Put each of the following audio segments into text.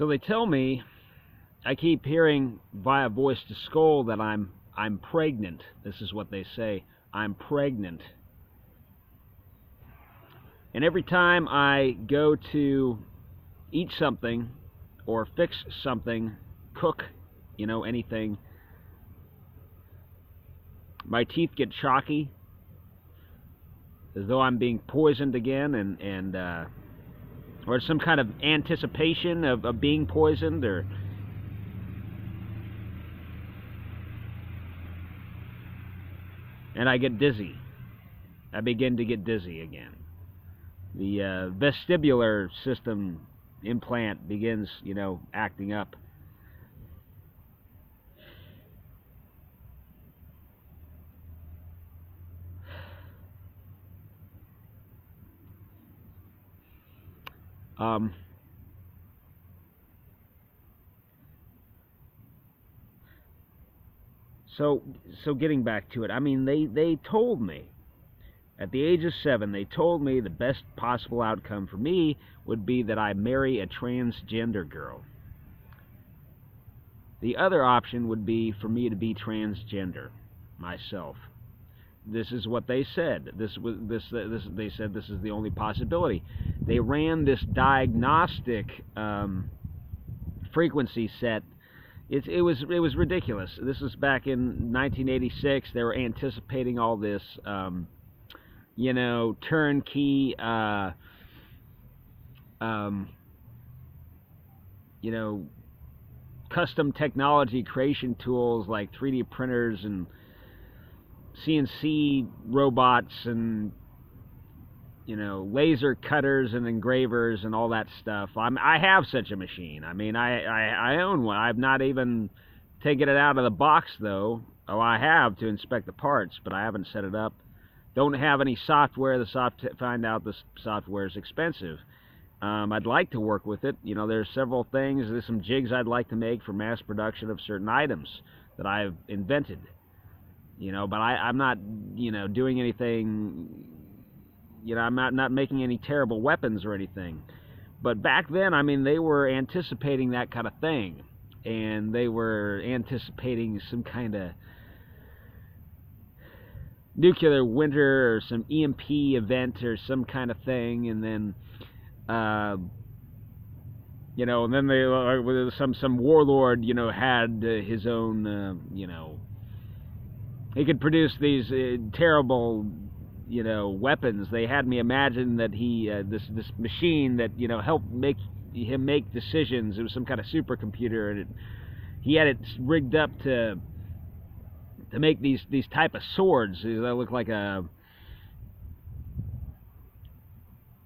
So they tell me, I keep hearing via voice to skull that I'm pregnant. This is what they say. I'm pregnant. And every time I go to eat something or fix something, cook, anything, my teeth get chalky, as though I'm being poisoned again, and or some kind of anticipation of being poisoned, and I get dizzy. I begin to get dizzy again. The vestibular system implant begins, acting up. So getting back to it, I mean, they told me, at the age of 7, they told me the best possible outcome for me would be that I marry a transgender girl. The other option would be for me to be transgender myself. This is what they said. They said this is the only possibility. They ran this diagnostic frequency set. It was ridiculous. This was back in 1986. They were anticipating all this, turnkey, custom technology creation tools like 3D printers and CNC robots and laser cutters and engravers and all that stuff. I have such a machine. I mean, I own one. I've not even taken it out of the box though. Oh, I have to inspect the parts, but I haven't set it up. Don't have any software. Find out the software is expensive. I'd like to work with it. There's several things. There's some jigs I'd like to make for mass production of certain items that I've invented. But I'm not, doing anything. I'm not making any terrible weapons or anything. But back then, I mean, they were anticipating that kind of thing, and they were anticipating some kind of nuclear winter or some EMP event or some kind of thing, and then and then they some warlord had his own he could produce these terrible weapons. They had me imagine that he this machine that helped make him make decisions. It was some kind of supercomputer, and he had it rigged up to make these type of swords. They look like a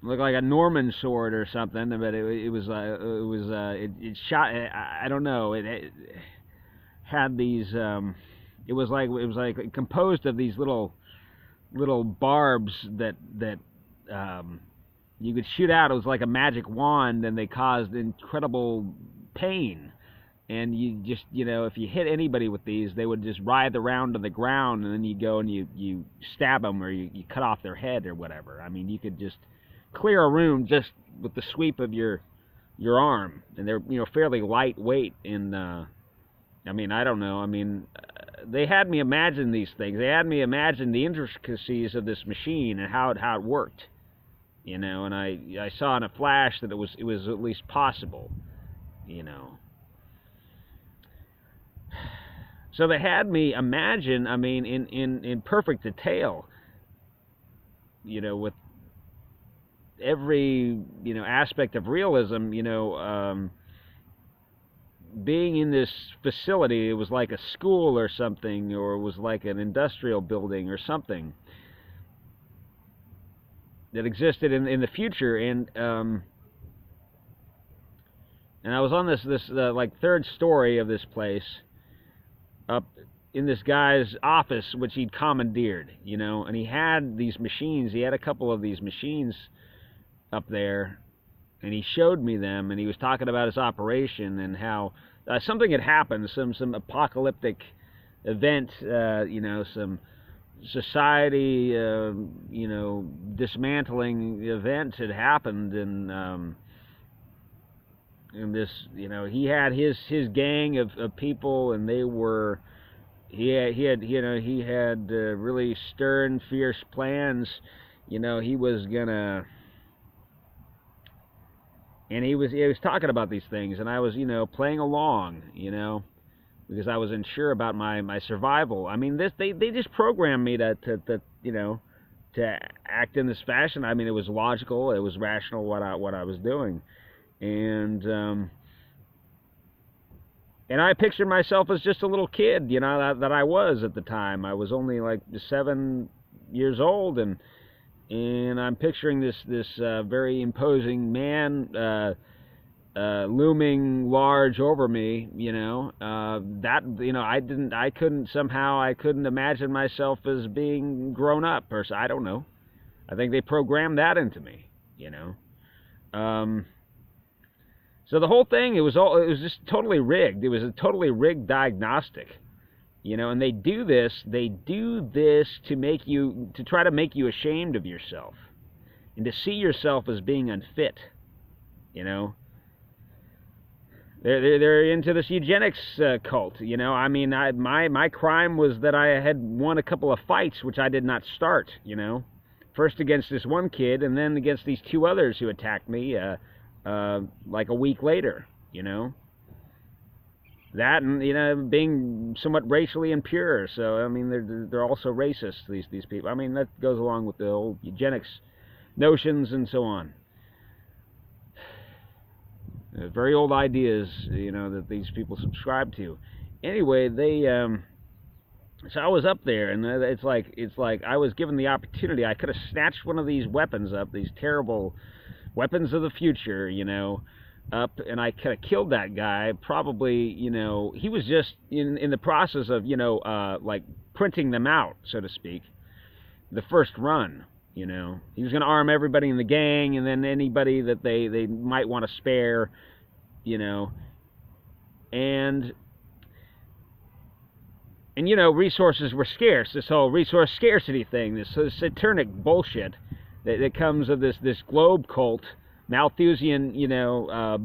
Norman sword or something, but it shot. I don't know. It had these. It was like composed of these little barbs that you could shoot out. It was like a magic wand, and they caused incredible pain. And you just, if you hit anybody with these, they would just writhe around to the ground, and then you go and you stab them, or you cut off their head or whatever. I mean, you could just clear a room just with the sweep of your arm, and they're fairly lightweight. And I mean, I don't know. I mean, they had me imagine these things. They had me imagine the intricacies of this machine and how it worked. And I saw in a flash that it was at least possible. So they had me imagine, I mean, in perfect detail, with every, aspect of realism, being in this facility. It was like a school or something, or it was like an industrial building or something that existed in the future. And I was on this like third story of this place, up in this guy's office, which he'd commandeered, and he had these machines. He had a couple of these machines up there, and he showed me them, and he was talking about his operation and how something had happened, some apocalyptic event, some society, dismantling events had happened, and and this, he had his gang of people, and they were, he had really stern, fierce plans. He was gonna, and he was talking about these things, and I was, playing along, because I was unsure about my survival. I mean, they just programmed me to to act in this fashion. I mean, it was logical, it was rational what I was doing, and I pictured myself as just a little kid, that I was at the time. I was only like 7 years old, and I'm picturing this very imposing man looming large over me, I couldn't imagine myself as being grown up, or I don't know. I think they programmed that into me, So the whole thing, it was just totally rigged. It was a totally rigged diagnostic, and they do this to try to make you ashamed of yourself, and to see yourself as being unfit, They're into this eugenics cult, I mean, my crime was that I had won a couple of fights, which I did not start, First against this one kid, and then against these 2 others who attacked me, like a week later, That, and, being somewhat racially impure. So, I mean, they're also racist, these people. I mean, that goes along with the old eugenics notions and so on. Very old ideas, that these people subscribe to. Anyway, so I was up there, and it's like I was given the opportunity. I could have snatched one of these weapons up, these terrible weapons of the future, up, and I could have killed that guy. Probably, he was just in the process of, like printing them out, so to speak. The first run. He was going to arm everybody in the gang, and then anybody that they might want to spare, and resources were scarce. This whole resource scarcity thing, this satanic bullshit that comes of this globe cult, Malthusian,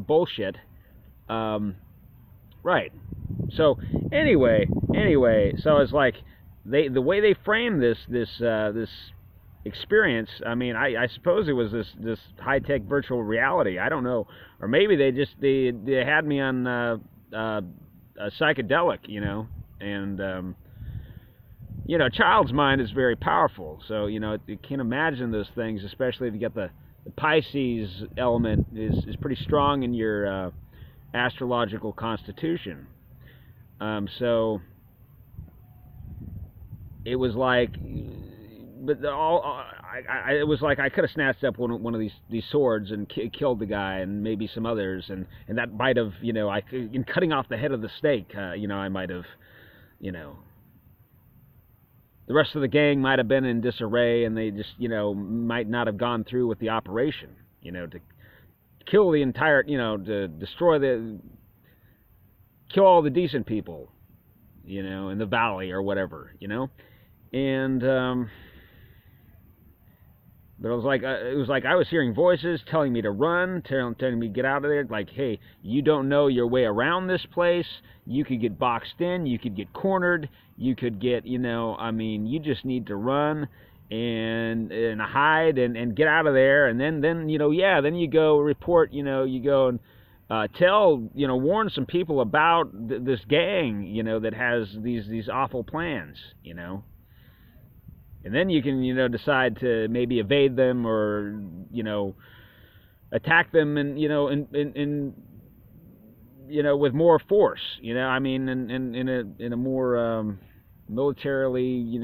bullshit. Right. So anyway, so it's like the way they frame this experience. I mean, I suppose it was this high-tech virtual reality. I don't know, or maybe they had me on a psychedelic, and child's mind is very powerful. So you can imagine those things, especially if you get the Pisces element is pretty strong in your astrological constitution. So it was like. But it was like I could have snatched up one of these swords and killed the guy, and maybe some others, and that might have, in cutting off the head of the snake, I might have, the rest of the gang might have been in disarray, and they just, might not have gone through with the operation, to kill the entire, to kill all the decent people, in the valley or whatever, and. But it was like I was hearing voices telling me to run, telling me to get out of there. Like, hey, you don't know your way around this place. You could get boxed in. You could get cornered. You could get, you just need to run and hide and get out of there. And then then you go report. You go and tell, warn some people about this gang, that has these awful plans, And then you can, decide to maybe evade them or, attack them and, with more force, in a more militarily,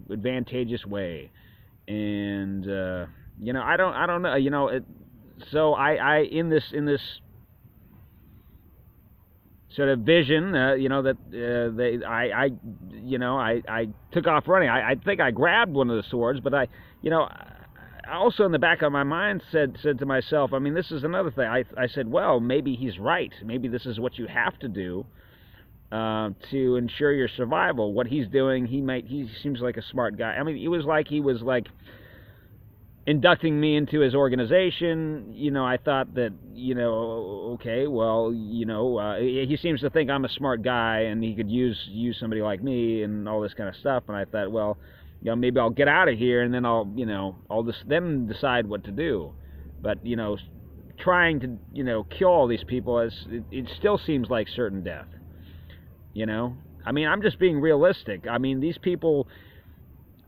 advantageous way. And, I don't know, so I in this sort of vision, that I took off running. I think I grabbed one of the swords, but I also in the back of my mind said to myself, I mean, this is another thing. I said, well, maybe he's right. Maybe this is what you have to do to ensure your survival. What he's doing, he seems like a smart guy. I mean, it was like he was like inducting me into his organization. You know, I thought that, you know, okay, well, you know, he seems to think I'm a smart guy and he could use somebody like me and all this kind of stuff. And I thought, well, you know, maybe I'll get out of here and then I'll, you know, then decide what to do. But, you know, trying to, you know, kill all these people, it still seems like certain death. You know, I mean, I'm just being realistic. I mean, these people,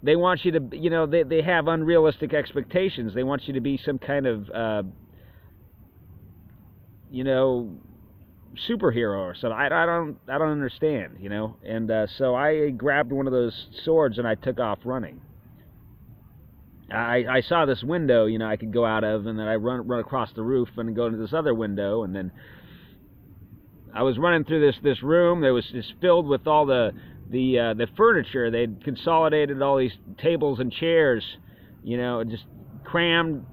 they want you to, you know, they have unrealistic expectations. They want you to be some kind of, you know, superhero or something. I don't understand, you know. And so I grabbed one of those swords and I took off running. I saw this window, you know, I could go out of, and then I run across the roof and go into this other window, and then I was running through this room that was just filled with all the furniture. They'd consolidated all these tables and chairs, you know, just crammed,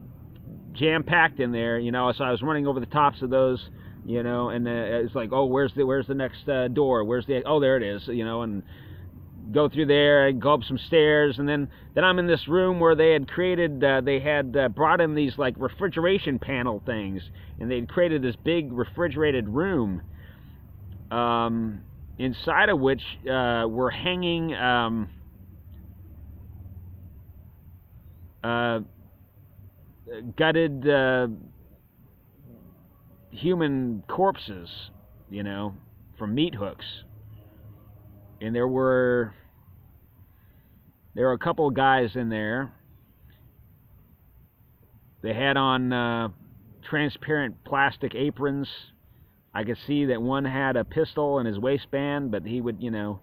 jam-packed in there, you know. So I was running over the tops of those, you know, and it's like, oh, where's the next door? Where's the, oh, there it is, you know, and go through there, and go up some stairs, and then I'm in this room where they had created, they had brought in these like refrigeration panel things, and they'd created this big refrigerated room, inside of which were hanging gutted human corpses, you know, from meat hooks. And there were a couple of guys in there. They had on transparent plastic aprons. I could see that one had a pistol in his waistband, but he would, you know,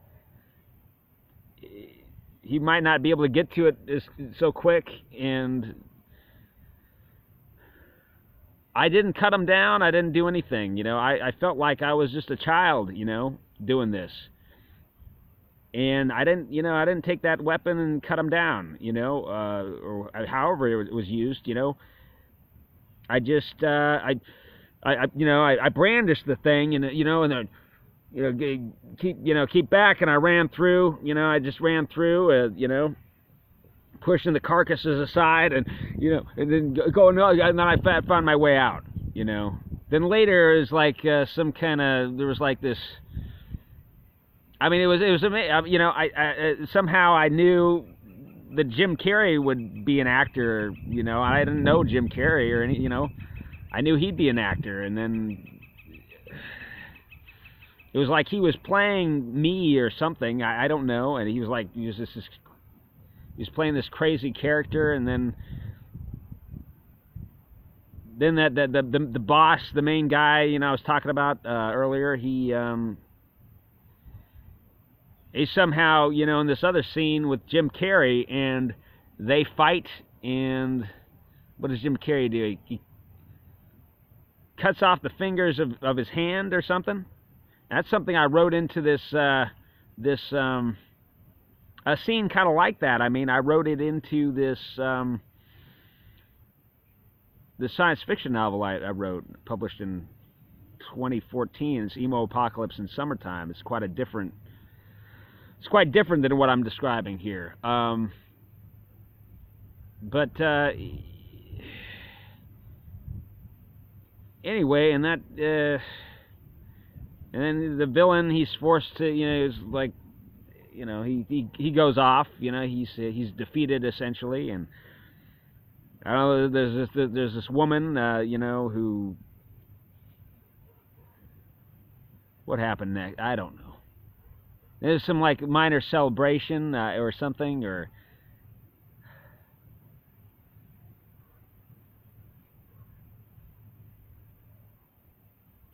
he might not be able to get to it so quick. And I didn't cut him down. I didn't do anything. You know, I felt like I was just a child, you know, doing this. And I didn't take that weapon and cut him down, you know, or however it was used, you know. I just, I brandished the thing, and you know, and then, you know, keep back, and I ran through, you know, I just ran through, you know, pushing the carcasses aside, and you know, and then going, and then I found my way out, you know. Then later, it was like some kind of, there was like this. I mean, it was amazing. You know, I somehow I knew that Jim Carrey would be an actor. You know, I didn't know Jim Carrey or any. You know, I knew he'd be an actor, and then it was like he was playing me or something. I don't know. And he was like, he was playing this crazy character, and then that the boss, the main guy, you know, I was talking about earlier. He's somehow, you know, in this other scene with Jim Carrey, and they fight, and what does Jim Carrey do? He cuts off the fingers of his hand or something. That's something I wrote into this a scene kind of like that. I mean, I wrote it into this the science fiction novel I wrote, published in 2014. It's Emo Apocalypse in Summertime. It's quite different than what I'm describing here. But anyway, and that, and then the villain, he's forced to, you know, is like, you know, he goes off, you know, he's defeated essentially, and I don't know, there's this woman, you know, who, what happened next? I don't know. There's some like minor celebration or something, or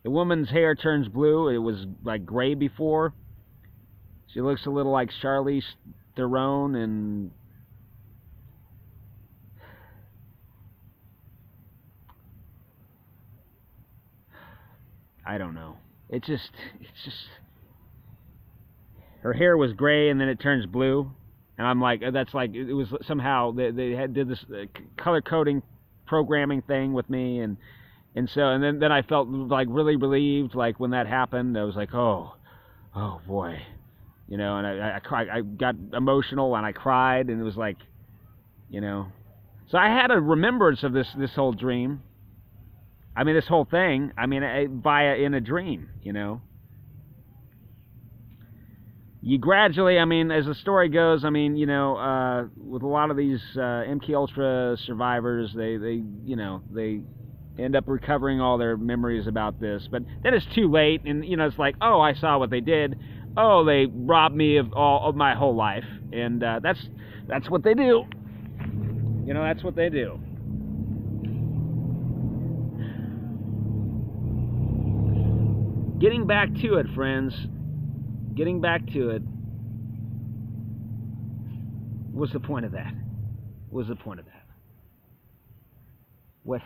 the woman's hair turns blue. It was like gray before. She looks a little like Charlize Theron, and I don't know. It's just. Her hair was gray, and then it turns blue, and I'm like, that's like, it was somehow they did this color coding programming thing with me, and then I felt like really relieved, like when that happened. I was like, oh boy, you know, and I got emotional and I cried, and it was like, you know, So I had a remembrance of this whole dream. I mean, this whole thing. I mean, in a dream, you know. You gradually, I mean, as the story goes, I mean, you know, with a lot of these MK Ultra survivors, they you know, they end up recovering all their memories about this. But then it's too late, and you know, it's like, oh, I saw what they did. Oh, they robbed me of all of my whole life, and that's what they do. You know, that's what they do. Getting back to it, friends. Getting back to it. What's the point of that? What's the point of that? What?